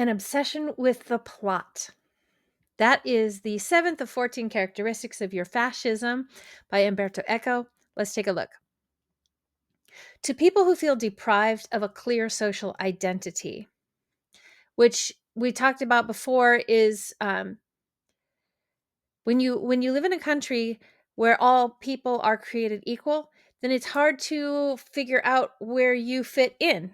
An obsession with the plot. That is the 7th of 14 characteristics of Ur-Fascism by Umberto Eco. Let's take a look. To people who feel deprived of a clear social identity, which we talked about before, is when you live in a country where all people are created equal, then it's hard to figure out where you fit in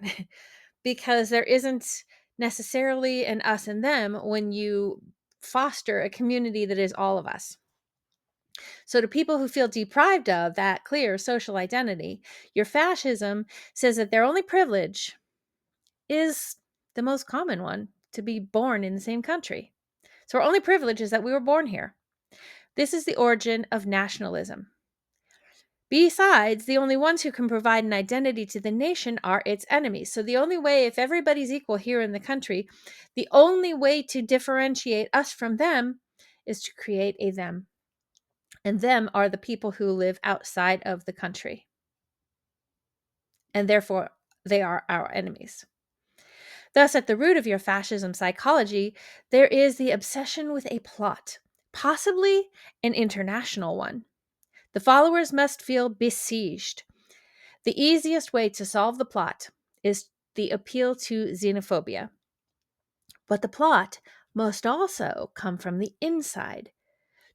because there isn't necessarily an us and them when you foster a community that is all of us. So, to people who feel deprived of that clear social identity, Ur-Fascism says that their only privilege is the most common one, to be born in the same country. So, our only privilege is that we were born here. This is the origin of nationalism. Besides, the only ones who can provide an identity to the nation are its enemies. So, the only way, if everybody's equal here in the country, the only way to differentiate us from them is to create a them. And them are the people who live outside of the country. And therefore, they are our enemies. Thus, at the root of Ur-Fascism psychology, there is the obsession with a plot, possibly an international one. The followers must feel besieged. The easiest way to solve the plot is the appeal to xenophobia. But the plot must also come from the inside.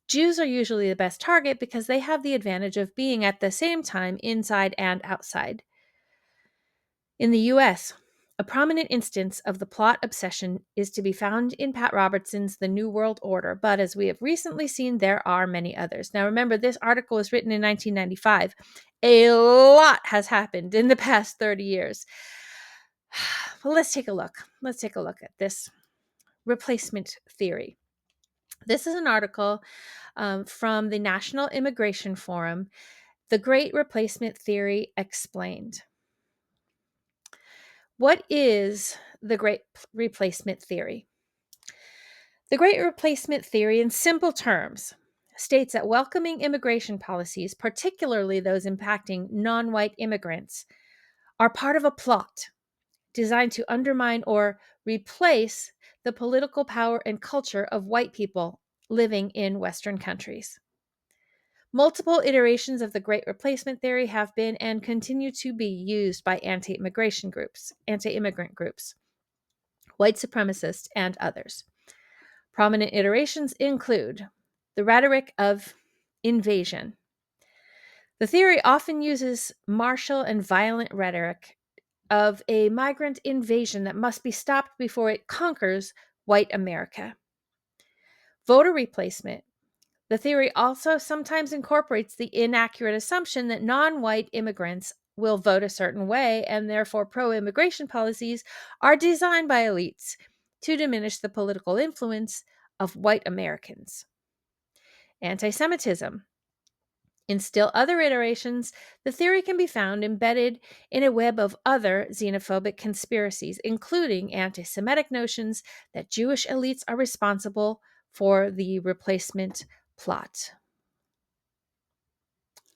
Jews are usually the best target because they have the advantage of being at the same time inside and outside. In the US, a prominent instance of the plot obsession is to be found in Pat Robertson's The New World Order, but as we have recently seen, there are many others. Now remember, this article was written in 1995. A lot has happened in the past 30 years. Well, let's take a look. Let's take a look at this replacement theory. This is an article from the National Immigration Forum, The Great Replacement Theory Explained. What is the Great Replacement Theory? The Great Replacement Theory, in simple terms, states that welcoming immigration policies, particularly those impacting non-white immigrants, are part of a plot designed to undermine or replace the political power and culture of white people living in Western countries. Multiple iterations of the Great Replacement Theory have been and continue to be used by anti-immigrant groups, white supremacists, and others. Prominent iterations include the rhetoric of invasion. The theory often uses martial and violent rhetoric of a migrant invasion that must be stopped before it conquers white America. Voter replacement. The theory also sometimes incorporates the inaccurate assumption that non-white immigrants will vote a certain way, and therefore pro-immigration policies are designed by elites to diminish the political influence of white Americans. Anti-Semitism. In still other iterations, the theory can be found embedded in a web of other xenophobic conspiracies, including anti-Semitic notions that Jewish elites are responsible for the replacement plot.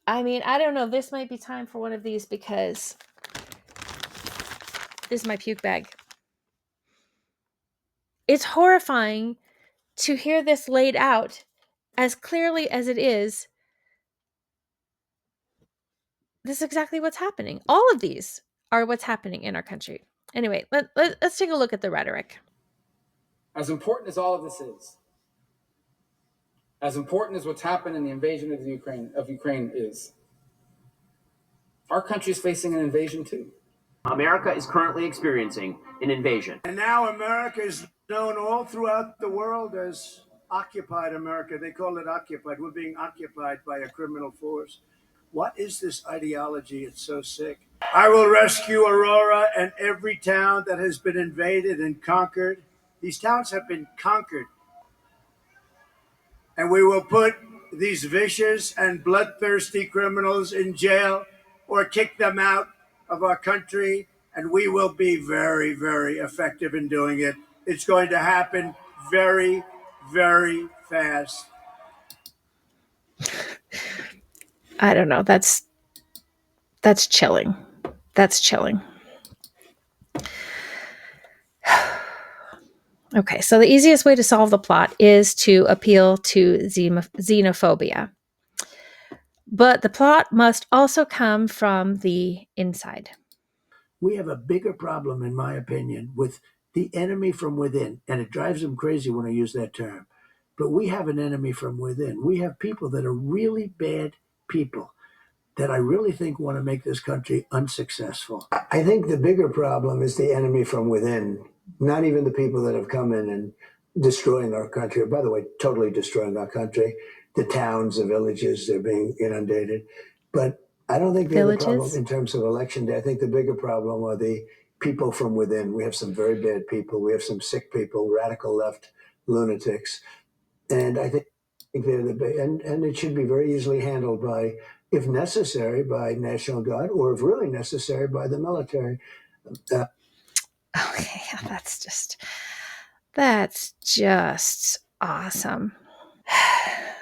I mean, I don't know. This might be time for one of these because this is my puke bag. It's horrifying to hear this laid out as clearly as it is. This is exactly what's happening. All of these are what's happening in our country. Anyway, let's take a look at the rhetoric. As important as all of this is, as important as what's happened in the invasion of Ukraine is, our country is facing an invasion too. America is currently experiencing an invasion. And now America is known all throughout the world as occupied America. They call it occupied. We're being occupied by a criminal force. What is this ideology? It's so sick. I will rescue Aurora and every town that has been invaded and conquered. These towns have been conquered. And we will put these vicious and bloodthirsty criminals in jail or kick them out of our country. And we will be very, very effective in doing it. It's going to happen very, very fast. I don't know. That's chilling. That's chilling. Okay, so the easiest way to solve the plot is to appeal to xenophobia. But the plot must also come from the inside. We have a bigger problem, in my opinion, with the enemy from within. And it drives them crazy when I use that term. But we have an enemy from within. We have people that are really bad people that I really think want to make this country unsuccessful. I think the bigger problem is the enemy from within, not even the people that have come in and destroying our country. By the way, totally destroying our country. The towns, the villages, they're being inundated. But I don't think they're the problem in terms of election day. I think the bigger problem are the people from within. We have some very bad people. We have some sick people, radical left lunatics. And I think they're and it should be very easily handled by, if necessary, by National Guard, or if really necessary, by the military. Okay, that's just awesome.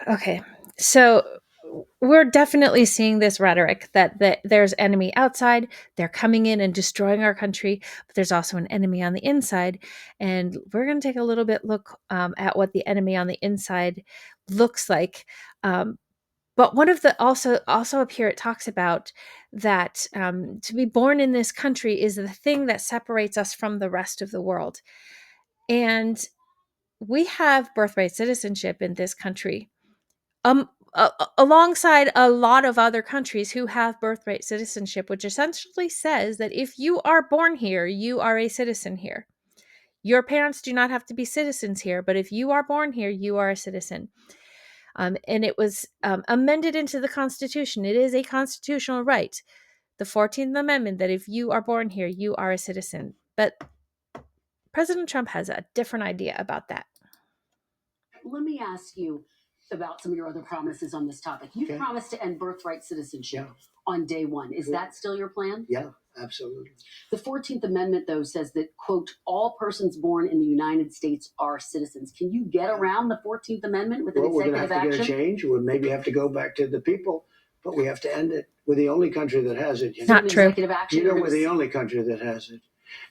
Okay, so we're definitely seeing this rhetoric that there's enemy outside, they're coming in and destroying our country, but there's also an enemy on the inside, and we're going to take a little bit look at what the enemy on the inside looks like. But one of the also up here, it talks about that to be born in this country is the thing that separates us from the rest of the world, and we have birthright citizenship in this country, alongside a lot of other countries who have birthright citizenship, which essentially says that if you are born here, you are a citizen here. Your parents do not have to be citizens here, but if you are born here, you are a citizen. And it was amended into the Constitution. It is a constitutional right, the 14th Amendment, that if you are born here, you are a citizen. But President Trump has a different idea about that. Let me ask you about some of your other promises on this topic. You promised to end birthright citizenship on day one. Is that still your plan? Yeah, absolutely. The 14th Amendment, though, says that, quote, all persons born in the United States are citizens. Can you get around the 14th Amendment with an executive action? We're going to have to get a change. We'll maybe have to go back to the people, but we have to end it. We're the only country that has it. Not true. Executive action, you know, we're the only country that has it.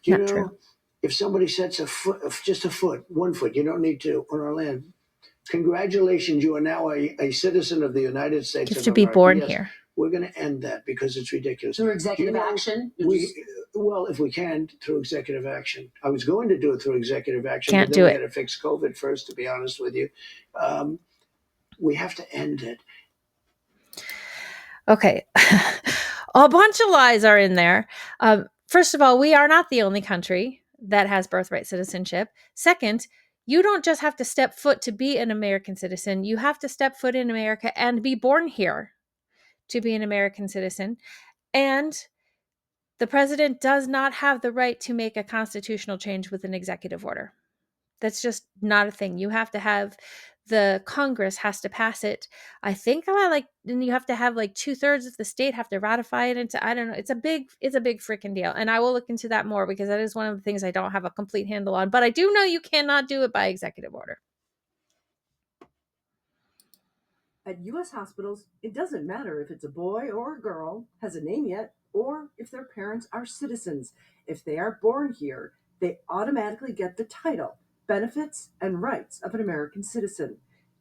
You know, true. If somebody sets a foot, just a foot, 1 foot, you don't need to, on our land, congratulations, you are now a citizen of the United States. You have to be born here. We're going to end that because it's ridiculous. Through executive action? Well, if we can, through executive action. I was going to do it through executive action. Can't but do then it. We had to fix COVID first, to be honest with you. We have to end it. Okay. A bunch of lies are in there. First of all, we are not the only country that has birthright citizenship. Second, you don't just have to step foot to be an American citizen. You have to step foot in America and be born here to be an American citizen. And the president does not have the right to make a constitutional change with an executive order. That's just not a thing. You have to have, the Congress has to pass it. I think about and you have to have 2/3 of the state have to ratify it into, I don't know. It's a big freaking deal. And I will look into that more because that is one of the things I don't have a complete handle on. But I do know you cannot do it by executive order. At U.S. hospitals, it doesn't matter if it's a boy or a girl, has a name yet, or if their parents are citizens. If they are born here, they automatically get the title, benefits, and rights of an American citizen.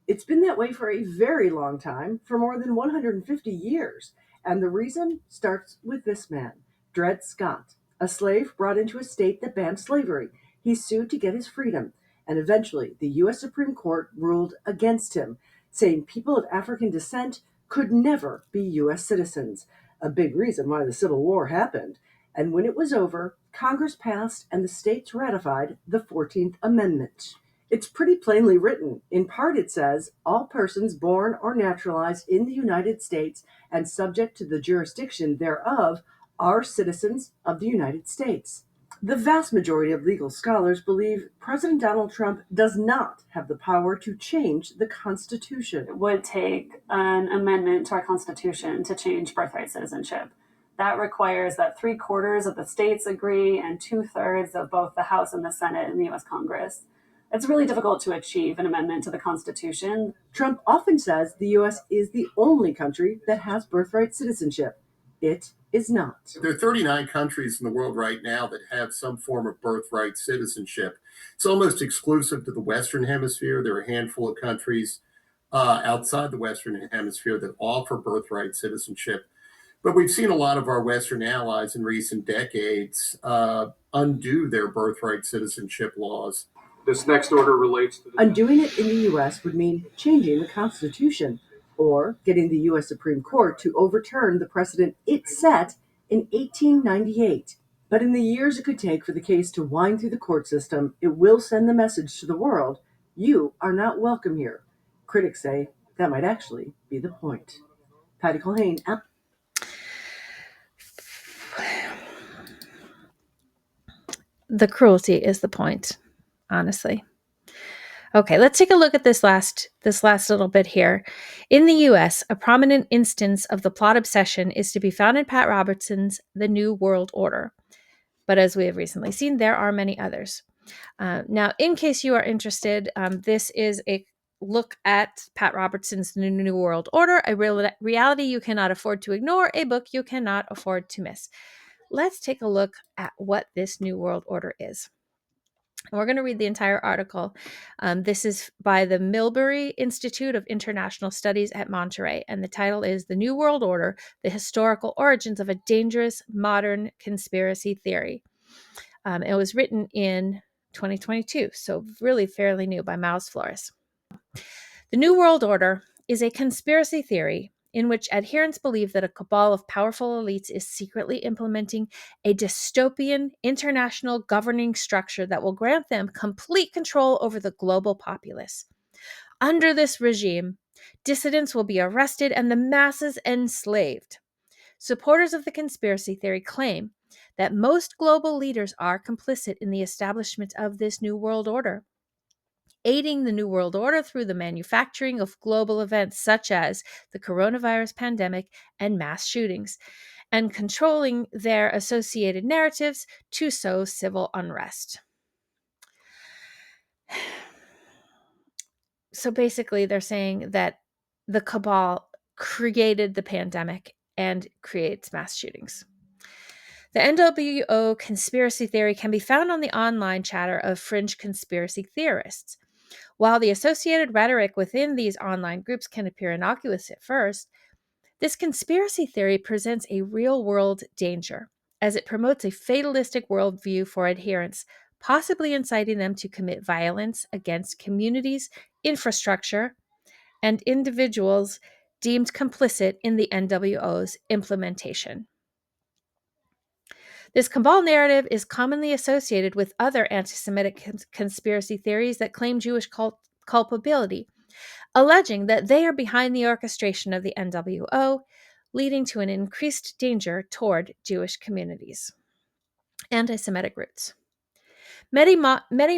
It's been that way for a very long time, for more than 150 years. And the reason starts with this man, Dred Scott, a slave brought into a state that banned slavery. He sued to get his freedom, and eventually the U.S. Supreme Court ruled against him, saying people of African descent could never be U.S. citizens, a big reason why the Civil War happened. And when it was over, Congress passed and the states ratified the 14th Amendment. It's pretty plainly written. In part, it says, all persons born or naturalized in the United States and subject to the jurisdiction thereof are citizens of the United States. The vast majority of legal scholars believe President Donald Trump does not have the power to change the Constitution. It would take an amendment to our Constitution to change birthright citizenship. That requires that 3/4 of the states agree and 2/3 of both the House and the Senate in the U.S. Congress. It's really difficult to achieve an amendment to the Constitution. Trump often says the U.S. is the only country that has birthright citizenship. It is not. There are 39 countries in the world right now that have some form of birthright citizenship. It's almost exclusive to the Western Hemisphere. There are a handful of countries outside the Western Hemisphere that offer birthright citizenship. But we've seen a lot of our Western allies in recent decades undo their birthright citizenship laws. This next order relates to the Undoing it in the U.S. would mean changing the Constitution or getting the U.S. Supreme Court to overturn the precedent it set in 1898. But in the years it could take for the case to wind through the court system, it will send the message to the world, you are not welcome here. Critics say that might actually be the point. Patty Culhane. The cruelty is the point, honestly. Okay, let's take a look at this last little bit here. In the US, a prominent instance of the plot obsession is to be found in Pat Robertson's The New World Order. But as we have recently seen, there are many others. Now, in case you are interested, this is a look at Pat Robertson's The New World Order, a reality you cannot afford to ignore, a book you cannot afford to miss. Let's take a look at what this New World Order is. We're going to read the entire article. This is by the Milbury Institute of International Studies at Monterey, and the title is The New World Order, The Historical Origins of a Dangerous Modern Conspiracy Theory. It was written in 2022, so really fairly new, by Miles Flores. The New World Order is a conspiracy theory in which adherents believe that a cabal of powerful elites is secretly implementing a dystopian international governing structure that will grant them complete control over the global populace. Under this regime, dissidents will be arrested and the masses enslaved. Supporters of the conspiracy theory claim that most global leaders are complicit in the establishment of this New World Order, aiding the New World Order through the manufacturing of global events such as the coronavirus pandemic and mass shootings, and controlling their associated narratives to sow civil unrest. So basically, they're saying that the cabal created the pandemic and creates mass shootings. The NWO conspiracy theory can be found on the online chatter of fringe conspiracy theorists. While the associated rhetoric within these online groups can appear innocuous at first, this conspiracy theory presents a real-world danger, as it promotes a fatalistic worldview for adherents, possibly inciting them to commit violence against communities, infrastructure, and individuals deemed complicit in the NWO's implementation. This cabal narrative is commonly associated with other anti-Semitic conspiracy theories that claim Jewish culpability, alleging that they are behind the orchestration of the NWO, leading to an increased danger toward Jewish communities. Anti-Semitic roots. Many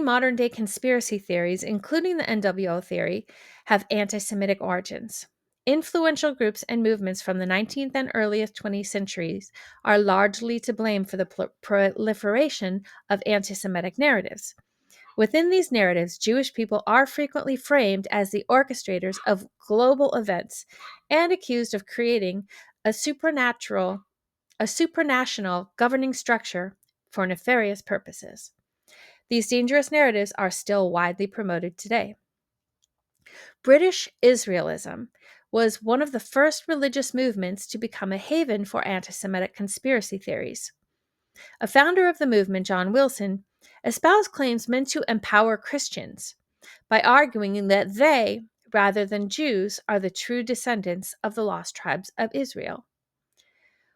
modern-day conspiracy theories, including the NWO theory, have anti-Semitic origins. Influential groups and movements from the 19th and earliest 20th centuries are largely to blame for the proliferation of anti-Semitic narratives. Within these narratives, Jewish people are frequently framed as the orchestrators of global events and accused of creating a supranational governing structure for nefarious purposes. These dangerous narratives are still widely promoted today. British Israelism was one of the first religious movements to become a haven for anti-Semitic conspiracy theories. A founder of the movement, John Wilson, espoused claims meant to empower Christians by arguing that they, rather than Jews, are the true descendants of the lost tribes of Israel.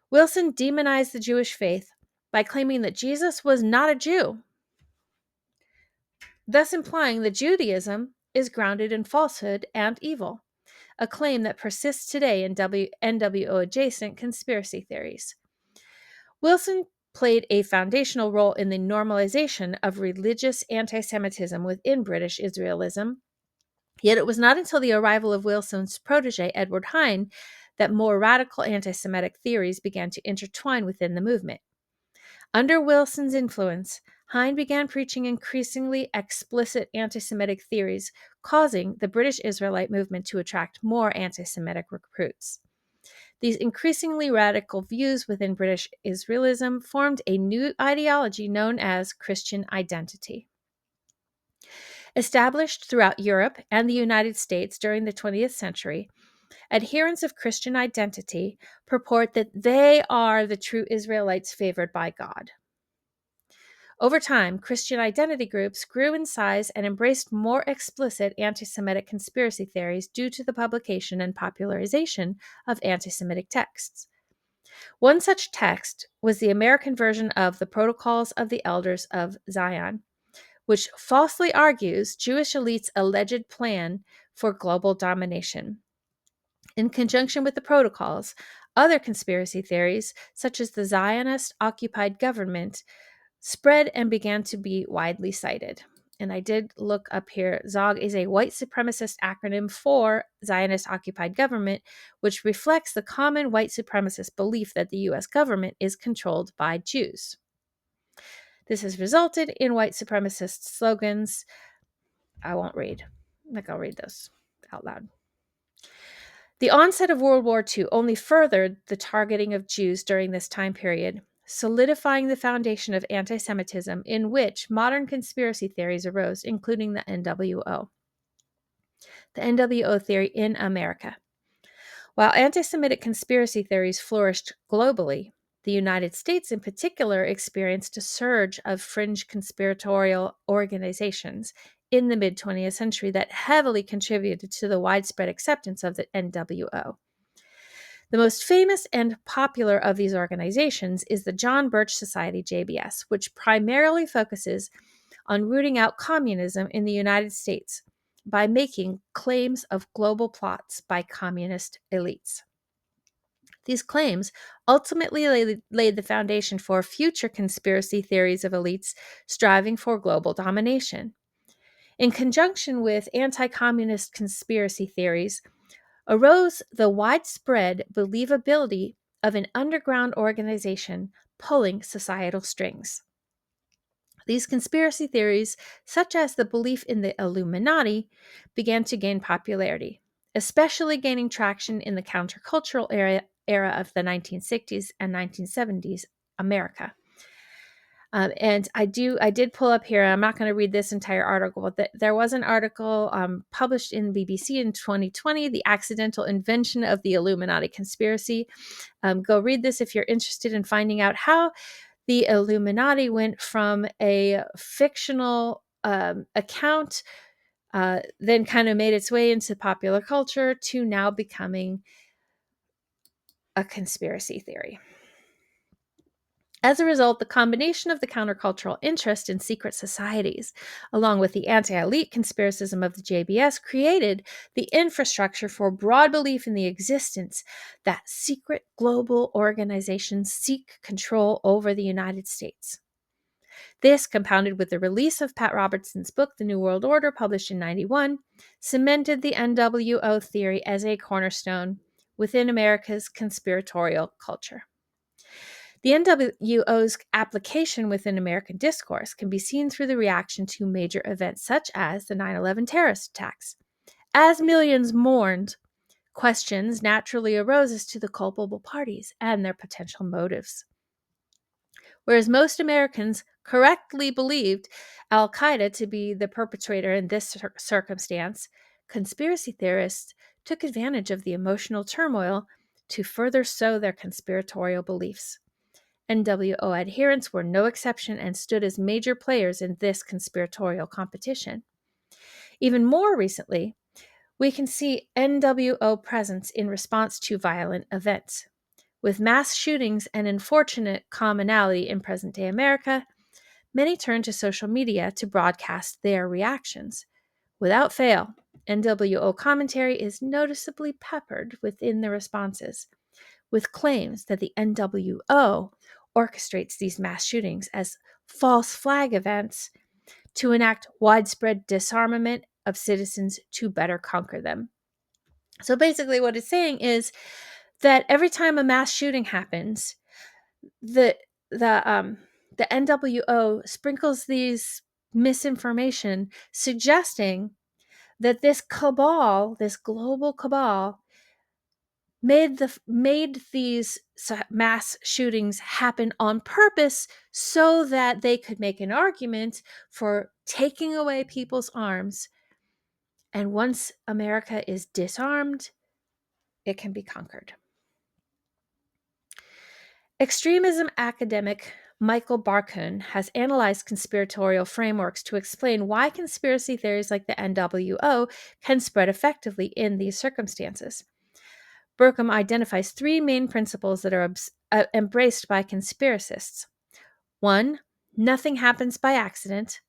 Wilson demonized the Jewish faith by claiming that Jesus was not a Jew, thus implying that Judaism is grounded in falsehood and evil, a claim that persists today in NWO-adjacent conspiracy theories. Wilson played a foundational role in the normalization of religious anti-Semitism within British Israelism, yet it was not until the arrival of Wilson's protege, Edward Hine, that more radical anti-Semitic theories began to intertwine within the movement. Under Wilson's influence, Hine began preaching increasingly explicit anti-Semitic theories, causing the British Israelite movement to attract more anti-Semitic recruits. These increasingly radical views within British Israelism formed a new ideology known as Christian identity. Established throughout Europe and the United States during the 20th century, adherents of Christian identity purport that they are the true Israelites favored by God. Over time, Christian identity groups grew in size and embraced more explicit anti Semitic conspiracy theories due to the publication and popularization of anti Semitic texts. One such text was the American version of the Protocols of the Elders of Zion, which falsely argues Jewish elites' alleged plan for global domination. In conjunction with the protocols, other conspiracy theories, such as the Zionist occupied government, spread and began to be widely cited. And I did look up here. ZOG is a white supremacist acronym for Zionist occupied government, which reflects the common white supremacist belief that the US government is controlled by Jews. This has resulted in white supremacist slogans. I won't read. I'll read those out loud. The onset of World War II only furthered the targeting of Jews during this time period, solidifying the foundation of anti-Semitism in which modern conspiracy theories arose, including the NWO. The NWO theory in America. While anti-Semitic conspiracy theories flourished globally, the United States in particular experienced a surge of fringe conspiratorial organizations in the mid-20th century that heavily contributed to the widespread acceptance of the NWO. The most famous and popular of these organizations is the John Birch Society, JBS, which primarily focuses on rooting out communism in the United States by making claims of global plots by communist elites. These claims ultimately laid the foundation for future conspiracy theories of elites striving for global domination. In conjunction with anti-communist conspiracy theories, arose the widespread believability of an underground organization pulling societal strings. These conspiracy theories, such as the belief in the Illuminati, began to gain popularity, especially gaining traction in the countercultural era of the 1960s and 1970s America. And I did pull up here, I'm not going to read this entire article, but there was an article published in BBC in 2020, The Accidental Invention of the Illuminati Conspiracy. Go read this if you're interested in finding out how the Illuminati went from a fictional account, then kind of made its way into popular culture to now becoming a conspiracy theory. As a result, the combination of the countercultural interest in secret societies, along with the anti-elite conspiracism of the JBS, created the infrastructure for broad belief in the existence that secret global organizations seek control over the United States. This, compounded with the release of Pat Robertson's book, The New World Order, published in 1991, cemented the NWO theory as a cornerstone within America's conspiratorial culture. The NWO's application within American discourse can be seen through the reaction to major events such as the 9/11 terrorist attacks. As millions mourned, questions naturally arose as to the culpable parties and their potential motives. Whereas most Americans correctly believed al-Qaeda to be the perpetrator in this circumstance, conspiracy theorists took advantage of the emotional turmoil to further sow their conspiratorial beliefs. NWO adherents were no exception and stood as major players in this conspiratorial competition. Even more recently, we can see NWO presence in response to violent events. With mass shootings and unfortunate commonality in present-day America, many turn to social media to broadcast their reactions. Without fail, NWO commentary is noticeably peppered within the responses, with claims that the NWO orchestrates these mass shootings as false flag events to enact widespread disarmament of citizens to better conquer them. So basically what it's saying is that every time a mass shooting happens, the NWO sprinkles these misinformation suggesting that this cabal, this global cabal, made these mass shootings happen on purpose so that they could make an argument for taking away people's arms. And once America is disarmed, it can be conquered. Extremism academic Michael Barkun has analyzed conspiratorial frameworks to explain why conspiracy theories like the NWO can spread effectively in these circumstances. Burkham identifies three main principles that are embraced by conspiracists. 1. Nothing happens by accident.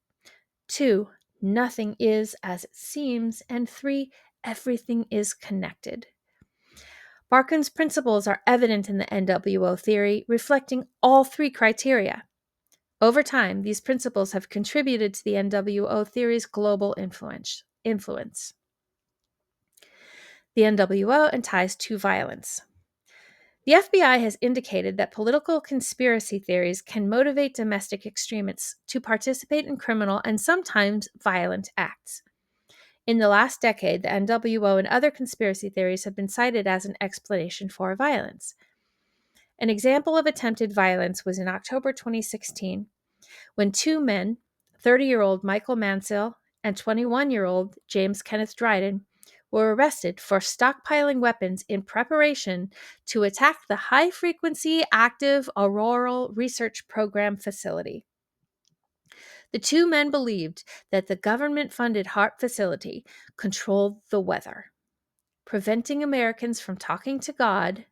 2. Nothing is as it seems. And 3. Everything is connected. Barkun's principles are evident in the NWO theory, reflecting all three criteria. Over time, these principles have contributed to the NWO theory's global influence. The NWO and ties to violence. The FBI has indicated that political conspiracy theories can motivate domestic extremists to participate in criminal and sometimes violent acts. In the last decade, the NWO and other conspiracy theories have been cited as an explanation for violence. An example of attempted violence was in October 2016, when two men, 30-year-old Michael Mansell and 21-year-old James Kenneth Dryden, were arrested for stockpiling weapons in preparation to attack the high-frequency active Aurora research program facility. The two men believed that the government-funded HARP facility controlled the weather, preventing Americans from talking to God,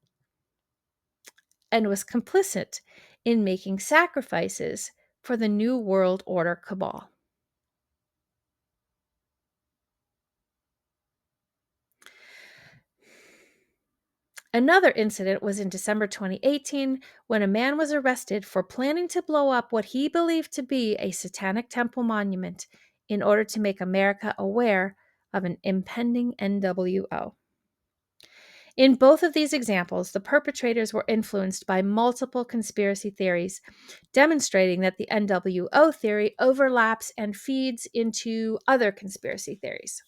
and was complicit in making sacrifices for the New World Order cabal. Another incident was in December 2018 when a man was arrested for planning to blow up what he believed to be a satanic temple monument in order to make America aware of an impending NWO. In both of these examples, the perpetrators were influenced by multiple conspiracy theories, demonstrating that the NWO theory overlaps and feeds into other conspiracy theories.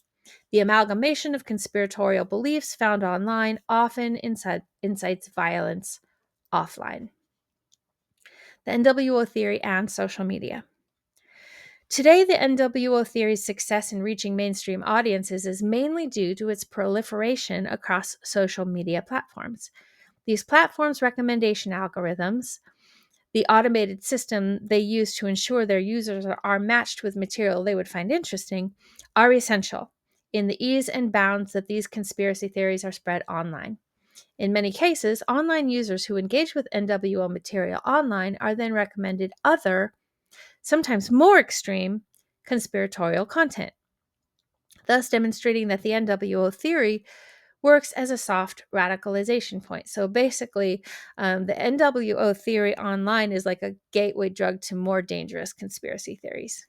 The amalgamation of conspiratorial beliefs found online often incites violence offline. The NWO theory and social media. Today, the NWO theory's success in reaching mainstream audiences is mainly due to its proliferation across social media platforms. These platforms' recommendation algorithms, the automated system they use to ensure their users are matched with material they would find interesting, are essential in the ease and bounds that these conspiracy theories are spread online. In many cases, online users who engage with NWO material online are then recommended other, sometimes more extreme, conspiratorial content, thus demonstrating that the NWO theory works as a soft radicalization point. So basically, the NWO theory online is like a gateway drug to more dangerous conspiracy theories.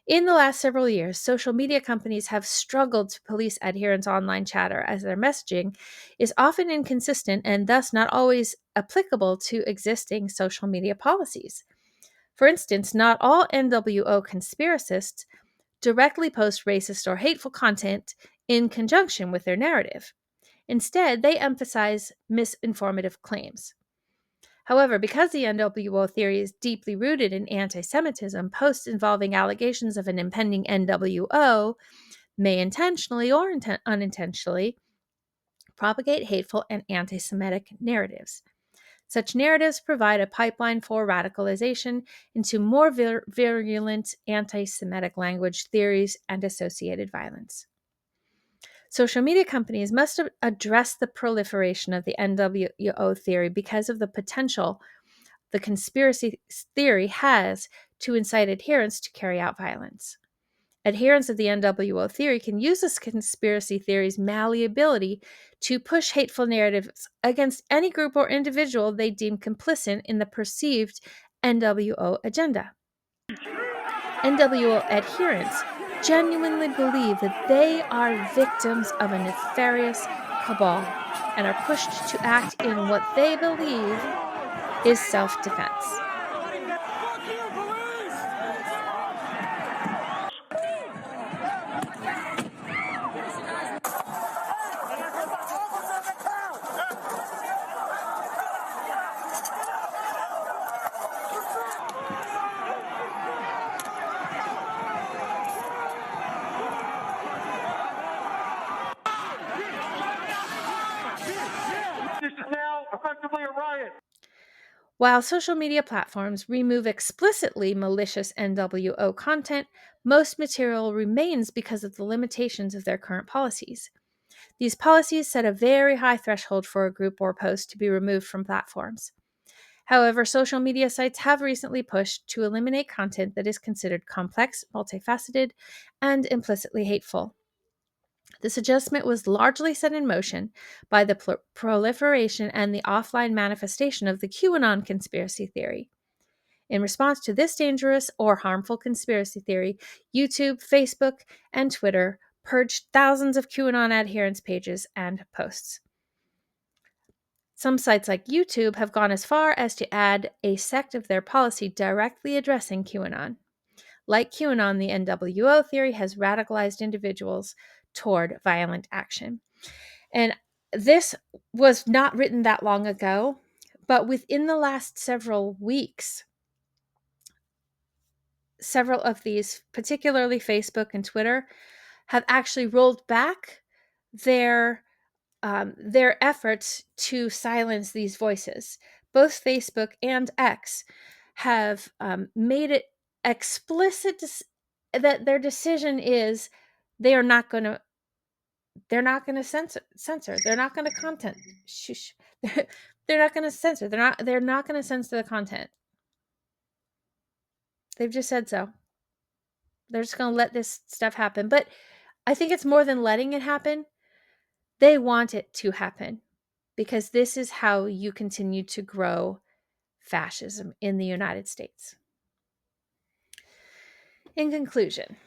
In the last several years, social media companies have struggled to police adherents online chatter as their messaging is often inconsistent and thus not always applicable to existing social media policies. For instance, not all NWO conspiracists directly post racist or hateful content in conjunction with their narrative. Instead, they emphasize misinformative claims. However, because the NWO theory is deeply rooted in anti-Semitism, posts involving allegations of an impending NWO may intentionally or unintentionally propagate hateful and anti-Semitic narratives. Such narratives provide a pipeline for radicalization into more virulent anti-Semitic language, theories, and associated violence. Social media companies must address the proliferation of the NWO theory because of the potential the conspiracy theory has to incite adherents to carry out violence. Adherents of the NWO theory can use this conspiracy theory's malleability to push hateful narratives against any group or individual they deem complicit in the perceived NWO agenda. NWO adherents genuinely believe that they are victims of a nefarious cabal and are pushed to act in what they believe is self-defense. While social media platforms remove explicitly malicious NWO content, most material remains because of the limitations of their current policies. These policies set a very high threshold for a group or post to be removed from platforms. However, social media sites have recently pushed to eliminate content that is considered complex, multifaceted, and implicitly hateful. This adjustment was largely set in motion by the proliferation and the offline manifestation of the QAnon conspiracy theory. In response to this dangerous or harmful conspiracy theory, YouTube, Facebook, and Twitter purged thousands of QAnon adherents pages and posts. Some sites like YouTube have gone as far as to add a sect of their policy directly addressing QAnon. Like QAnon, the NWO theory has radicalized individuals toward violent action. And this was not written that long ago, but within the last several weeks, several of these, particularly Facebook and Twitter, have actually rolled back their efforts to silence these voices. Both Facebook and X have made it explicit that their decision is they are not going to. They're not going to censor. They're not going to content. Shush. They're not going to censor. They're not going to censor the content. They've just said so. They're just going to let this stuff happen. But I think it's more than letting it happen. They want it to happen because this is how you continue to grow fascism in the United States. In conclusion,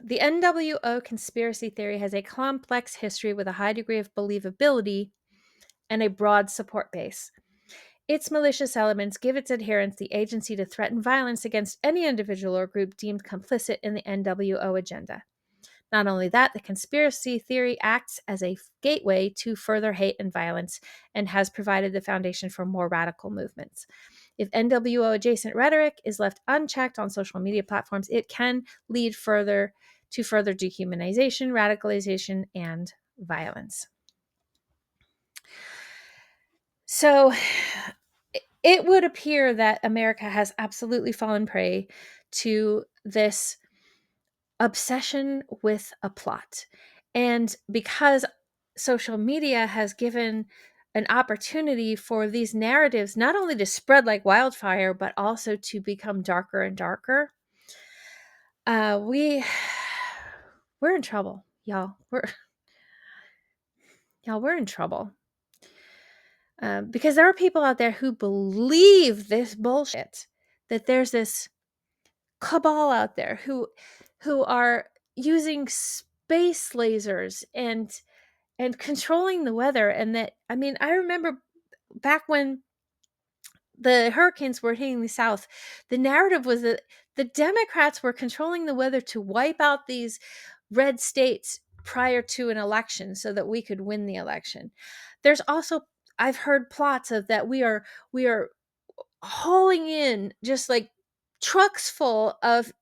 the NWO conspiracy theory has a complex history with a high degree of believability and a broad support base. Its malicious elements give its adherents the agency to threaten violence against any individual or group deemed complicit in the NWO agenda. Not only that, the conspiracy theory acts as a gateway to further hate and violence and has provided the foundation for more radical movements. If NWO adjacent rhetoric is left unchecked on social media platforms, it can lead to further dehumanization, radicalization, and violence. So it would appear that America has absolutely fallen prey to this obsession with a plot. And because social media has given an opportunity for these narratives not only to spread like wildfire, but also to become darker and darker, we're in trouble, y'all. We're in trouble. Because there are people out there who believe this bullshit, that there's this cabal out there who are using space lasers and controlling the weather. And that, I mean, I remember back when the hurricanes were hitting the South, the narrative was that the Democrats were controlling the weather to wipe out these red states prior to an election so that we could win the election. There's also, I've heard plots of that we are hauling in just like trucks full of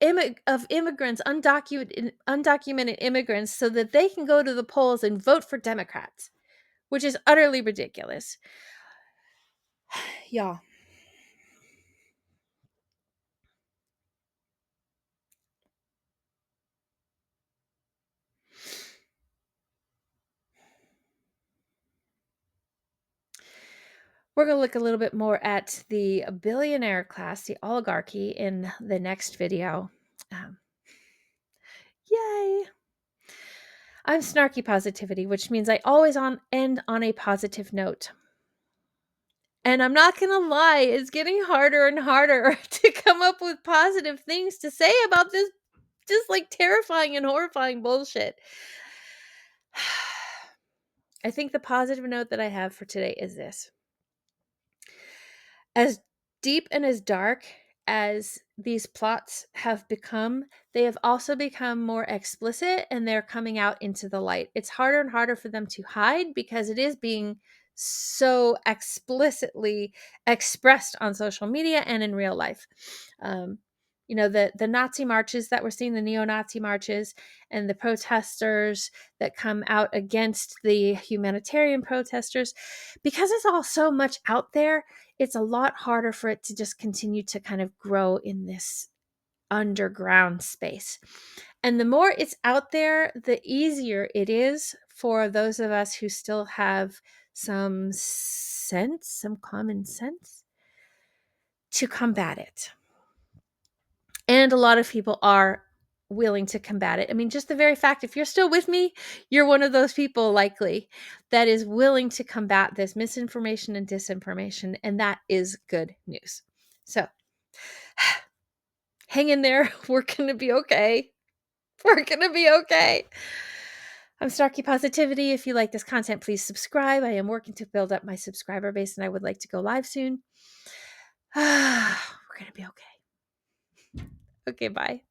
immigrants, undocumented immigrants, so that they can go to the polls and vote for Democrats, which is utterly ridiculous. Y'all. We're going to look a little bit more at the billionaire class, the oligarchy, in the next video. Yay! I'm snarky positivity, which means I always end on a positive note. And I'm not going to lie, it's getting harder and harder to come up with positive things to say about this just like terrifying and horrifying bullshit. I think the positive note that I have for today is this. As deep and as dark as these plots have become, they have also become more explicit and they're coming out into the light. It's harder and harder for them to hide because it is being so explicitly expressed on social media and in real life. the Nazi marches that we're seeing, the neo-Nazi marches, and the protesters that come out against the humanitarian protesters, because it's all so much out there, it's a lot harder for it to just continue to kind of grow in this underground space. And the more it's out there, the easier it is for those of us who still have some sense, some common sense, to combat it. And a lot of people are willing to combat it. I mean, just the very fact, if you're still with me, you're one of those people likely that is willing to combat this misinformation and disinformation. And that is good news. So hang in there. We're going to be okay. We're going to be okay. I'm Starkey Positivity. If you like this content, please subscribe. I am working to build up my subscriber base and I would like to go live soon. We're going to be okay. Okay, bye.